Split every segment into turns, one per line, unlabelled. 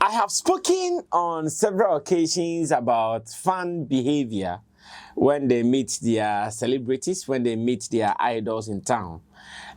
I have spoken on several occasions about fan behavior when they meet their celebrities, when they meet their idols in town.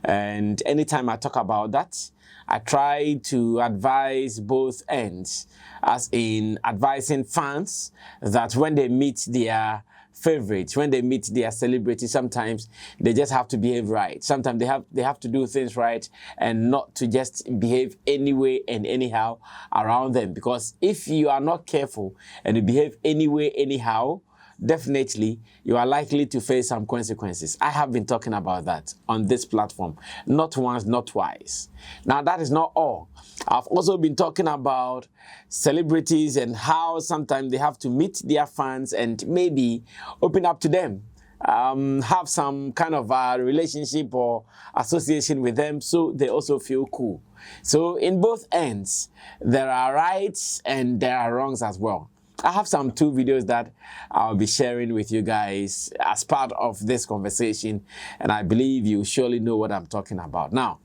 And anytime I talk about that, I try to advise both ends, as in advising fans that when they meet their favorites, when they meet their celebrity, sometimes they just have to behave right. Sometimes they have to do things right and not to just behave anyway and anyhow around them. Because if you are not careful and you behave anyway anyhow, definitely you are likely to face some consequences. I have been talking about that on this platform, not once, not twice. Now, that is not all. I've also been talking about celebrities and how sometimes they have to meet their fans and maybe open up to them, have some kind of a relationship or association with them so they also feel cool. So in both ends, there are rights and there are wrongs as well. I have some 2 videos that I'll be sharing with you guys as part of this conversation, and I believe you surely know what I'm talking about. Now,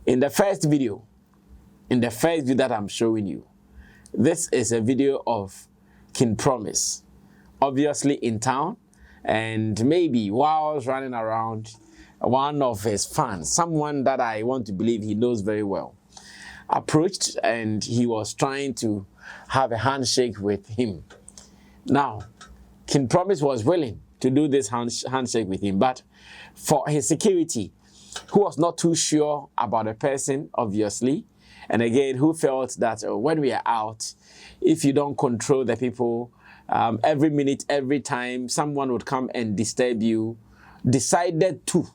in the first video that I'm showing you, this is a video of King Promise, obviously in town, and maybe while running around, one of his fans, someone that I want to believe he knows very well, approached and he was trying to have a handshake with him. Now, King Promise was willing to do this handshake with him, but for his security, who was not too sure about the person, obviously, and again, who felt that when we are out, if you don't control the people, every minute, every time, someone would come and disturb you, decided to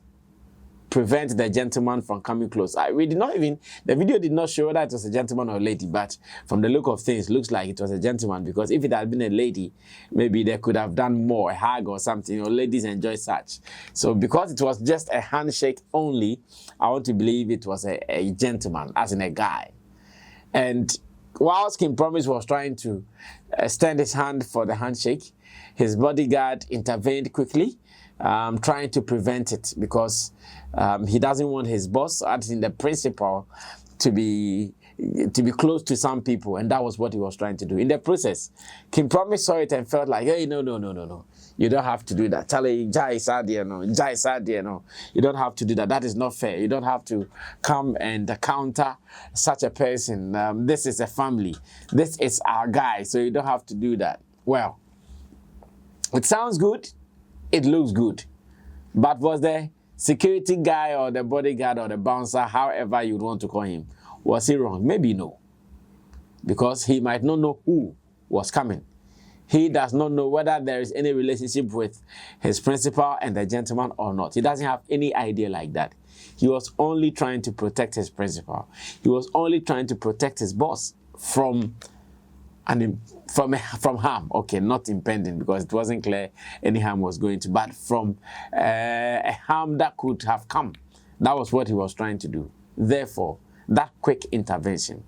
prevent the gentleman from coming close. The video did not show whether it was a gentleman or a lady, but from the look of things, looks like it was a gentleman, because if it had been a lady, maybe they could have done more, a hug or something. Ladies enjoy such. So because it was just a handshake only, I want to believe it was a gentleman, as in a guy. And whilst King Promise was trying to extend his hand for the handshake, his bodyguard intervened quickly, trying to prevent it, because he doesn't want his boss, as in the principal, to be close to some people, and that was what he was trying to do. In the process, King Promise saw it and felt like, hey, no, you don't have to do that. Charlie, no, you don't have to do that. That is not fair. You don't have to come and counter such a person. This is a family. This is our guy, so you don't have to do that. Well, it sounds good. It looks good. But was the security guy or the bodyguard or the bouncer, however you want to call him, was he wrong? Maybe no. Because he might not know who was coming. He does not know whether there is any relationship with his principal and the gentleman or not. He doesn't have any idea like that. He was only trying to protect his principal. He was only trying to protect his boss from harm. Okay, not impending, because it wasn't clear any harm was going to, but from a harm that could have come. That was what he was trying to do. Therefore, that quick intervention.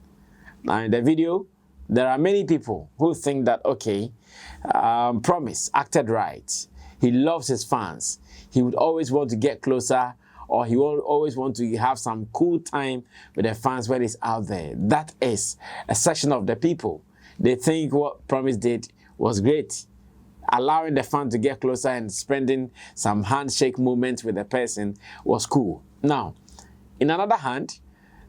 Now in the video, there are many people who think that, okay, Promise acted right. He loves his fans. He would always want to get closer, or he will always want to have some cool time with the fans when he's out there. That is a section of the people. They think what Promise did was great. Allowing the fan to get closer and spending some handshake moments with the person was cool. Now, in another hand,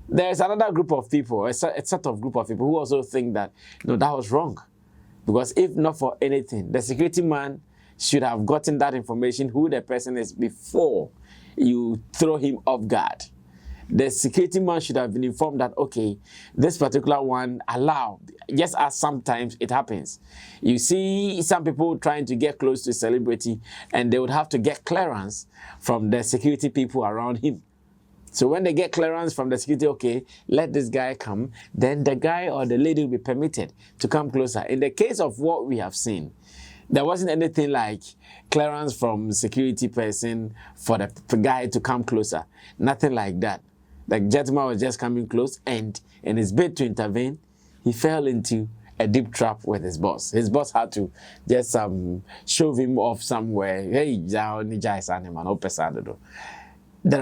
there's another group of people, a set of group of people who also think that, no, that was wrong. Because if not for anything, the security man should have gotten that information, who the person is, before you throw him off guard. The security man should have been informed that, okay, this particular one allowed, just as sometimes it happens. You see some people trying to get close to a celebrity, and they would have to get clearance from the security people around him. So when they get clearance from the security, okay, let this guy come, then the guy or the lady will be permitted to come closer. In the case of what we have seen, there wasn't anything like clearance from security person for the guy to come closer. Nothing like that. The gentleman was just coming close, and in his bid to intervene, he fell into a deep trap with his boss. His boss had to just shove him off somewhere. Hey, there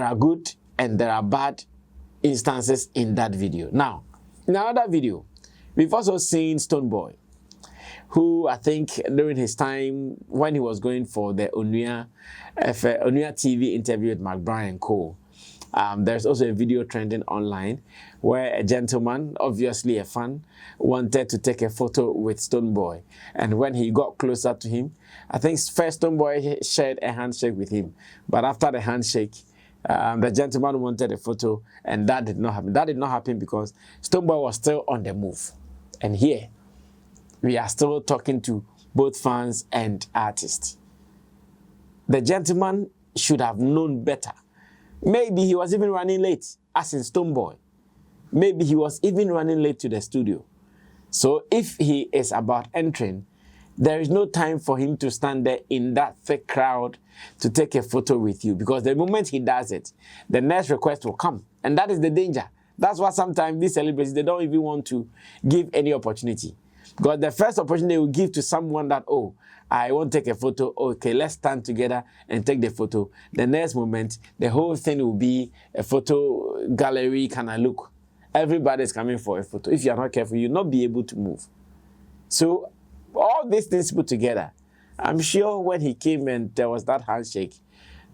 are good and there are bad instances in that video. Now, in another video, We've also seen Stonebwoy, who I think during his time when he was going for the Onua TV interview with McBride & Co. There's also a video trending online where a gentleman, obviously a fan, wanted to take a photo with Stonebwoy. And when he got closer to him, I think first Stonebwoy shared a handshake with him. But after the handshake, the gentleman wanted a photo, and that did not happen. That did not happen because Stonebwoy was still on the move. And here, we are still talking to both fans and artists. The gentleman should have known better. Maybe he was even running late, as in Stonebwoy. Maybe he was even running late to the studio. So if he is about entering, there is no time for him to stand there in that thick crowd to take a photo with you, because the moment he does it, the next request will come. And that is the danger. That's why sometimes these celebrities, they don't even want to give any opportunity. Because the first opportunity they will give to someone that, oh, I want to take a photo. Okay, let's stand together and take the photo. The next moment, the whole thing will be a photo gallery kind of look. Everybody's coming for a photo. If you're not careful, you'll not be able to move. So all these things put together, I'm sure when he came and there was that handshake,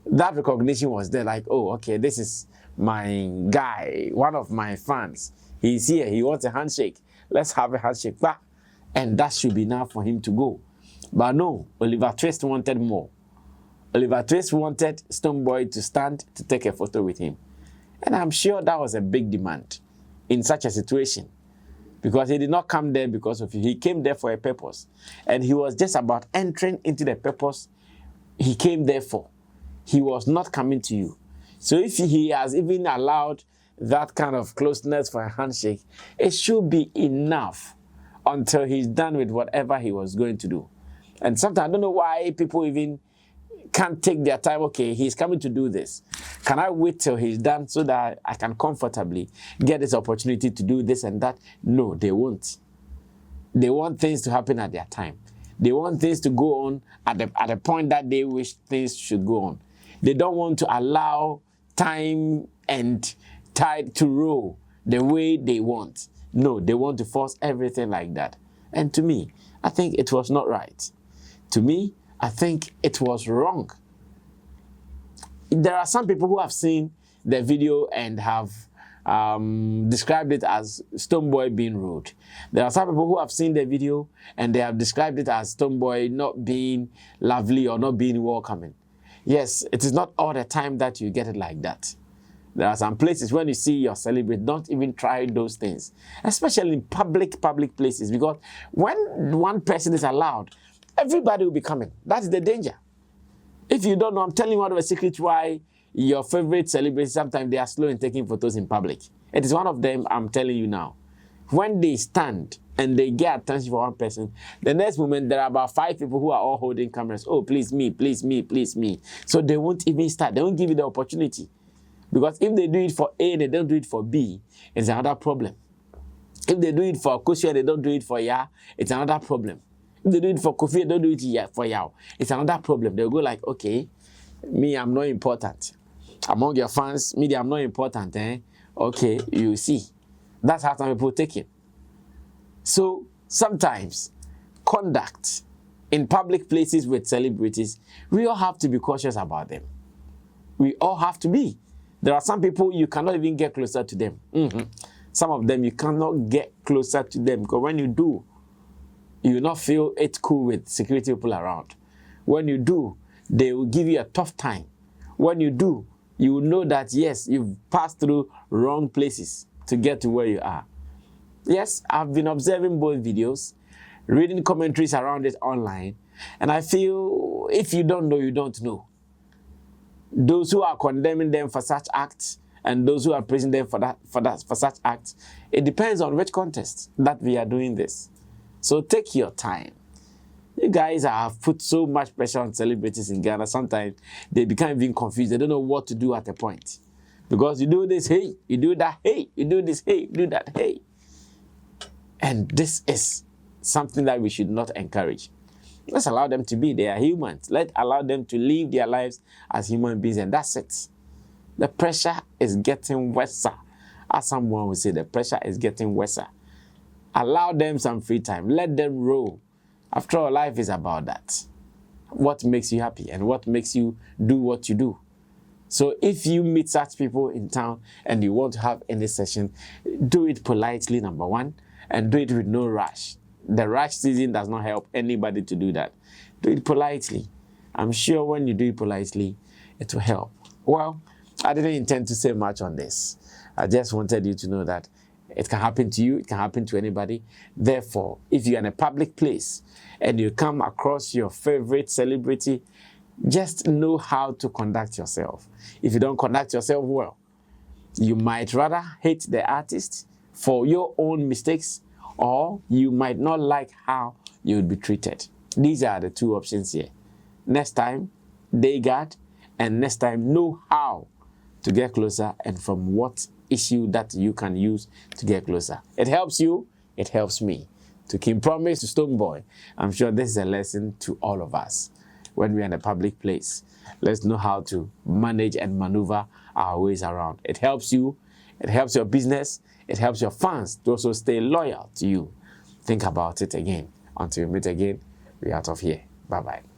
that recognition was there, like, oh, okay, this is my guy, one of my fans. He's here. He wants a handshake. Let's have a handshake. And that should be enough for him to go. But no, Oliver Twist wanted more. Oliver Twist wanted Stonebwoy to stand to take a photo with him. And I'm sure that was a big demand in such a situation. Because he did not come there because of you. He came there for a purpose. And he was just about entering into the purpose he came there for. He was not coming to you. So if he has even allowed that kind of closeness for a handshake, it should be enough until he's done with whatever he was going to do. And sometimes I don't know why people even can't take their time. Okay, he's coming to do this. Can I wait till he's done so that I can comfortably get this opportunity to do this and that? No, they won't. They want things to happen at their time. They want things to go on at the point that they wish things should go on. They don't want to allow time and tide to roll the way they want. No, they want to force everything like that. And to me, I think it was not right. To me, I think it was wrong. There are some people who have seen the video and have described it as Stonebwoy being rude. There are some people who have seen the video and they have described it as Stonebwoy not being lovely or not being welcoming. Yes, it is not all the time that you get it like that. There are some places when you see your celebrity, don't even try those things, especially in public places, because when one person is allowed, everybody will be coming. That's the danger. If you don't know, I'm telling you one of the secrets why your favorite celebrities, sometimes they are slow in taking photos in public. It is one of them, I'm telling you now. When they stand and they get attention for one person, the next moment there are about 5 people who are all holding cameras. Oh, please me, please me, please me. So they won't even start. They won't give you the opportunity. Because if they do it for A and they don't do it for B, it's another problem. If they do it for Kosia and they don't do it for Ya, it's another problem. If they do it for Kofi and they don't do it for Yao, it's another problem. They'll go like, okay, me, I'm not important. Among your fans, me, I'm not important. Okay, you see. That's how some people take it. So sometimes conduct in public places with celebrities, we all have to be cautious about them. We all have to be. There are some people you cannot even get closer to them. Some of them you cannot get closer to them because when you do, you will not feel it cool with security people around. When you do, they will give you a tough time. When you do, you will know that yes, you've passed through wrong places to get to where you are. Yes, I've been observing both videos, reading commentaries around it online, and I feel if you don't know, you don't know. Those who are condemning them for such acts and those who are praising them for such acts, it depends on which context that we are doing this. So take your time. You guys have put so much pressure on celebrities in Ghana. Sometimes they become even confused. They don't know what to do at a point. Because you do this, hey, you do that, hey, you do this, hey, you do that, hey. And this is something that we should not encourage. Let's allow them to be. They are humans. Let's allow them to live their lives as human beings, and that's it. The pressure is getting worse. As someone would say, the pressure is getting worse. Allow them some free time. Let them roll. After all, life is about that. What makes you happy and what makes you do what you do. So if you meet such people in town and you want to have any session, do it politely, number one, and do it with no rush. The rush season does not help anybody to do that. Do it politely. I'm sure when you do it politely, it will help. Well, I didn't intend to say much on this. I just wanted you to know that it can happen to you, it can happen to anybody. Therefore, if you're in a public place and you come across your favorite celebrity, just know how to conduct yourself. If you don't conduct yourself well, you might rather hate the artist for your own mistakes, or you might not like how you would be treated. These are the two options here. Next time, day guard, and next time, know how to get closer and from what issue that you can use to get closer. It helps you, it helps me. To keep promise to Stonebwoy, I'm sure this is a lesson to all of us. When we're in a public place, let's know how to manage and maneuver our ways around. It helps you, it helps your business, it helps your fans to also stay loyal to you. Think about it again. Until we meet again, we're out of here. Bye-bye.